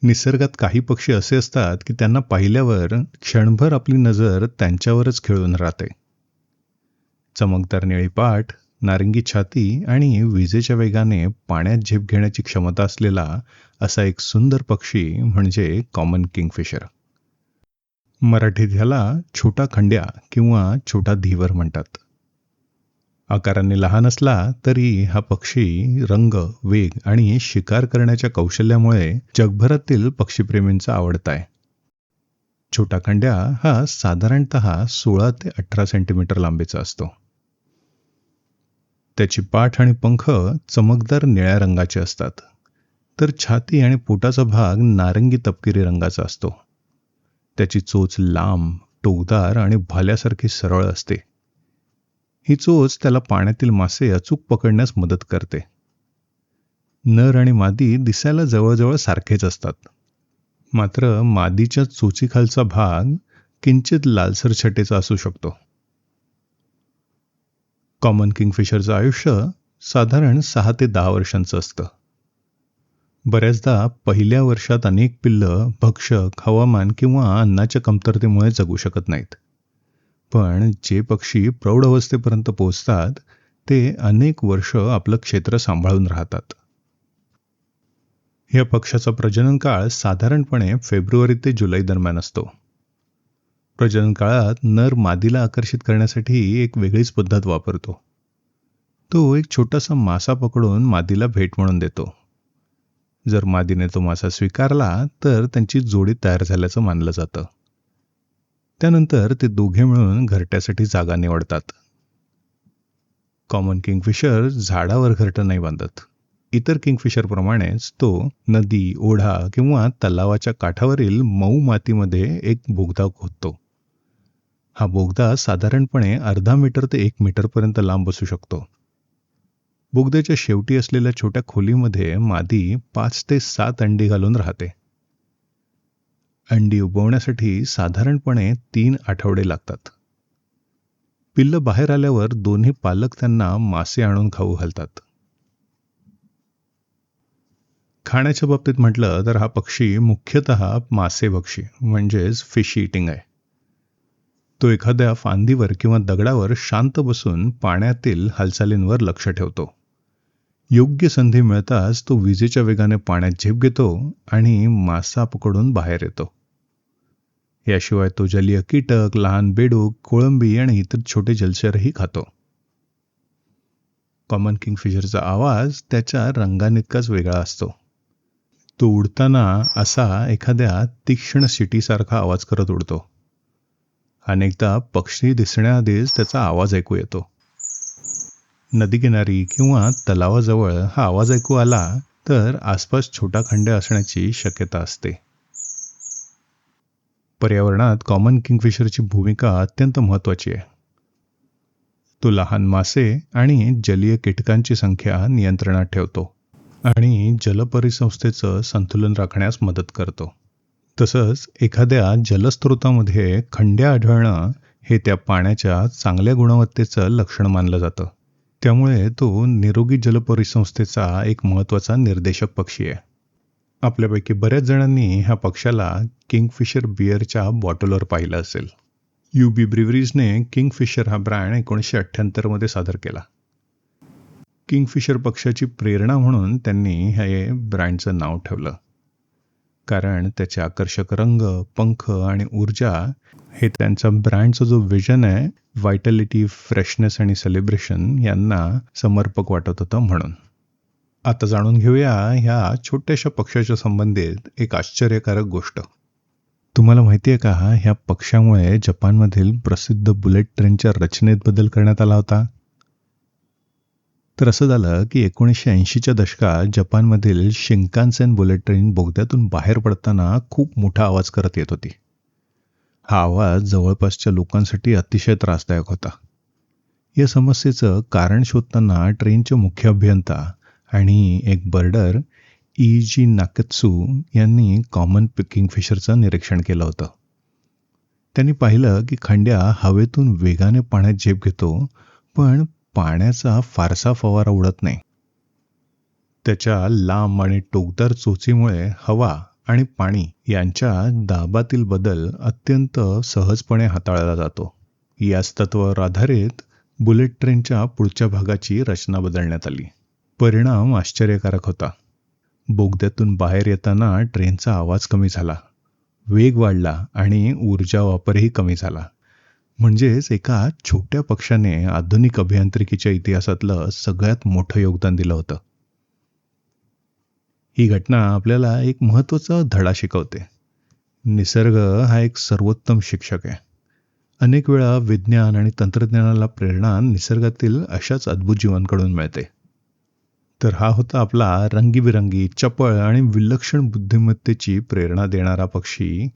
निसर्गात काही पक्षी असे असतात की त्यांना पाहिल्यावर क्षणभर आपली नजर त्यांच्यावरच खिळून राहते. चमकदार निळी पाठ, नारिंगी छाती आणि विजेच्या वेगाने पाण्यात झेप घेण्याची क्षमता असलेला असा एक सुंदर पक्षी म्हणजे कॉमन किंगफिशर. मराठीत ह्याला छोटा खंड्या किंवा छोटा धीवर म्हणतात. आकाराने लहान असला तरी हा पक्षी रंग, वेग आणि शिकार करण्याच्या कौशल्यामुळे जगभरातील पक्षीप्रेमींचा आवडता आहे. छोटा खंड्या हा साधारणतः 16 ते 18 सेंटीमीटर लांबीचा असतो. त्याची पाठ आणि पंख चमकदार निळ्या रंगाचे असतात, तर छाती आणि पोटाचा भाग नारंगी तपकिरी रंगाचा असतो. त्याची चोच लांब, टोकदार आणि भाल्यासारखी सरळ असते. ही चोच त्याला पाण्यातील मासे अचूक पकडण्यास मदत करते. नर आणि मादी दिसायला जवळजवळ सारखेच असतात, मात्र मादीच्या चोचीखालचा भाग किंचित लालसर छटेचा असू शकतो. कॉमन किंगफिशरचं आयुष्य साधारण 6 ते 10 वर्षांचं असतं. बऱ्याचदा पहिल्या वर्षात अनेक पिल्लं भक्षक, हवामान किंवा अन्नाच्या कमतरतेमुळे जगू शकत नाहीत. पण जे पक्षी प्रौढ अवस्थेपर्यंत पोहोचतात ते अनेक वर्ष आपलं क्षेत्र सांभाळून राहतात. या पक्ष्याचा प्रजनन काळ साधारणपणे फेब्रुवारी ते जुलै दरम्यान असतो. प्रजनन काळात नर मादीला आकर्षित करण्यासाठी एक वेगळीच पद्धत वापरतो. तो एक छोटासा मासा पकडून मादीला भेट म्हणून देतो. जर मादीने तो मासा स्वीकारला तर त्यांची जोडी तयार झाल्याचं मानलं जातं. त्यानंतर ते दोघे मिळून घरट्यासाठी जागा निवडतात. कॉमन किंगफिशर झाडावर घरटं नाही बांधत. इतर किंगफिशरप्रमाणेच तो नदी, ओढा किंवा तलावाच्या काठावरील मऊ मातीमध्ये एक बोगदा खोदतो. हा बोगदा साधारणपणे अर्धा मीटर ते 1 मीटरपर्यंत लांब असू शकतो. बोगद्याच्या शेवटी असलेल्या छोट्या खोलीमध्ये मादी 5 ते 7 अंडी घालून राहते. अंडी उबवण्यासाठी साधारणपणे 3 आठवडे लागतात. पिल्लं बाहेर आल्यावर दोन्ही पालक त्यांना मासे आणून खाऊ घालतात. खाण्याच्या बाबतीत म्हटलं तर हा पक्षी मुख्यतः मासेभक्षी म्हणजेच फिश इटिंग आहे. तो एखाद्या फांदीवर किंवा दगडावर शांत बसून पाण्यातील हालचालींवर लक्ष ठेवतो. योग्य संधी मिळताच तो विजेच्या वेगाने पाण्यात झेप घेतो आणि मासा पकडून बाहेर येतो. याशिवाय तो जलीय कीटक, लहान बेडूक, कोळंबी आणि इतर छोटे जलचरही खातो. कॉमन किंगफिशरचा आवाज त्याच्या रंगानितकाच वेगळा असतो. तो उडताना असा एखाद्या तीक्ष्ण शिटीसारखा आवाज करत उडतो. अनेकदा पक्षी दिसण्याआधीच त्याचा आवाज ऐकू येतो. नदीकिनारी किंवा तलावाजवळ हा आवाज ऐकू आला तर आसपास छोटा खंड्या असण्याची शक्यता असते. पर्यावरणात कॉमन किंगफिशरची भूमिका अत्यंत महत्त्वाची आहे. तो लहान मासे आणि जलीय कीटकांची संख्या नियंत्रणात ठेवतो आणि जलपरिसंस्थेचं संतुलन राखण्यास मदत करतो. तसंच एखाद्या जलस्रोतामध्ये खंड्या आढळणं हे त्या पाण्याच्या चांगल्या गुणवत्तेचं लक्षण मानलं जातं. त्यामुळे तो निरोगी जलपरिसंस्थेचा एक महत्त्वाचा निर्देशक पक्षी आहे. आपल्यापैकी बऱ्याच जणांनी ह्या पक्ष्याला किंगफिशर बिअरच्या बॉटलवर पाहिलं असेल. UB ब्रिव्हरीजने किंगफिशर हा ब्रँड 1978 मध्ये सादर केला. किंगफिशर पक्ष्याची प्रेरणा म्हणून त्यांनी हे ब्रँडचं नाव ठेवलं, कारण त्याचे आकर्षक रंग, पंख आणि ऊर्जा हे त्यांचा ब्रँडचा जो विजन आहे, व्हायटॅलिटी, फ्रेशनेस आणि सेलिब्रेशन यांना समर्पक वाटत होतं म्हणून. आता जाणून घेऊया ह्या छोट्याशा पक्ष्याच्या संबंधित एक आश्चर्यकारक गोष्ट. तुम्हाला माहिती आहे का, ह्या पक्ष्यामुळे जपानमधील प्रसिद्ध बुलेट ट्रेनच्या रचनेत बदल करण्यात आला होता? तर असं झालं की 1980च्या दशकात जपानमधील शिंकानसेन बुलेट ट्रेन बोगद्यातून बाहेर पडताना खूप मोठा आवाज करत येत होती. हा आवाज जवळपासच्या लोकांसाठी अतिशय त्रासदायक होता. या समस्येचं कारण शोधताना ट्रेनचे मुख्य अभियंता आणि एक बर्डर EG नाकत्सू यांनी कॉमन किंगफिशरचं निरीक्षण केलं होतं. त्यांनी पाहिलं की खंड्या हवेतून वेगाने पाण्यात झेप घेतो, पण पाण्याचा फारसा फवारा उडत नाही. त्याच्या लांब आणि टोकदार चोचीमुळे हवा आणि पाणी यांच्या दाबातील बदल अत्यंत सहजपणे हाताळला जातो. याच तत्वावर आधारित बुलेट ट्रेनच्या पुढच्या भागाची रचना बदलण्यात आली. परिणाम आश्चर्यकारक होता. बोगद्यातून बाहेर येताना ट्रेनचा आवाज कमी झाला, वेग वाढला आणि ऊर्जा वापरही कमी झाला. म्हणजेच एका छोट्या पक्षाने आधुनिक अभियांत्रिकीच्या इतिहासातलं सगळ्यात मोठं योगदान दिलं होतं. ही घटना आपल्याला एक महत्त्वाचा धडा शिकवते. निसर्ग हा एक सर्वोत्तम शिक्षक आहे. अनेक वेळा विज्ञान आणि तंत्रज्ञानाला प्रेरणा निसर्गातील अशाच अद्भुत जीवांकडून मिळते. तर हा होता आपला रंगीबिरंगी, चपळ आणि विलक्षण बुद्धिमत्तेची प्रेरणा देणारा पक्षी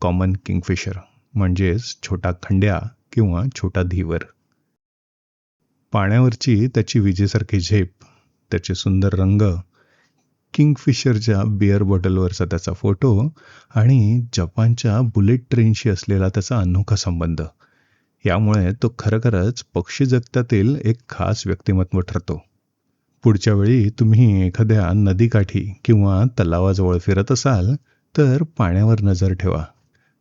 कॉमन किंगफिशर, म्हणजेच छोटा खंड्या किंवा छोटा धीवर. पाण्यावरची त्याची विजेसारखी झेप, त्याचे सुंदर रंग, किंगफिशरच्या बिअर बॉटलवरचा त्याचा फोटो आणि जपानच्या बुलेट ट्रेनशी असलेला त्याचा अनोखा संबंध, यामुळे तो खरोखरच पक्षी जगतातील एक खास व्यक्तिमत्व ठरतो. पुढच्या वेळी तुम्ही एखाद्या नदीकाठी किंवा तलावाजवळ फिरत असाल तर पाण्यावर नजर ठेवा.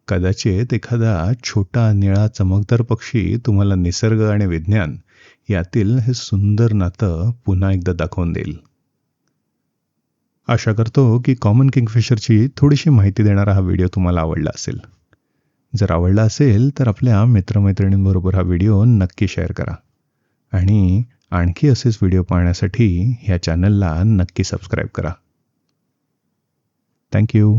कदाचित एखादा छोटा निळा चमकदार पक्षी तुम्हाला निसर्ग आणि विज्ञान यातील हे सुंदर नातं पुन्हा एकदा दाखवून देईल. आशा करतो की कॉमन किंगफिशरची थोडीशी माहिती देणारा हा व्हिडिओ तुम्हाला आवडला असेल. जर आवडला असेल तर आपल्या मित्रमैत्रिणींबरोबर हा व्हिडिओ नक्की शेअर करा आणि आणखी असेच व्हिडिओ पाहण्यासाठी ह्या चॅनलला नक्की सबस्क्राईब करा. थँक्यू.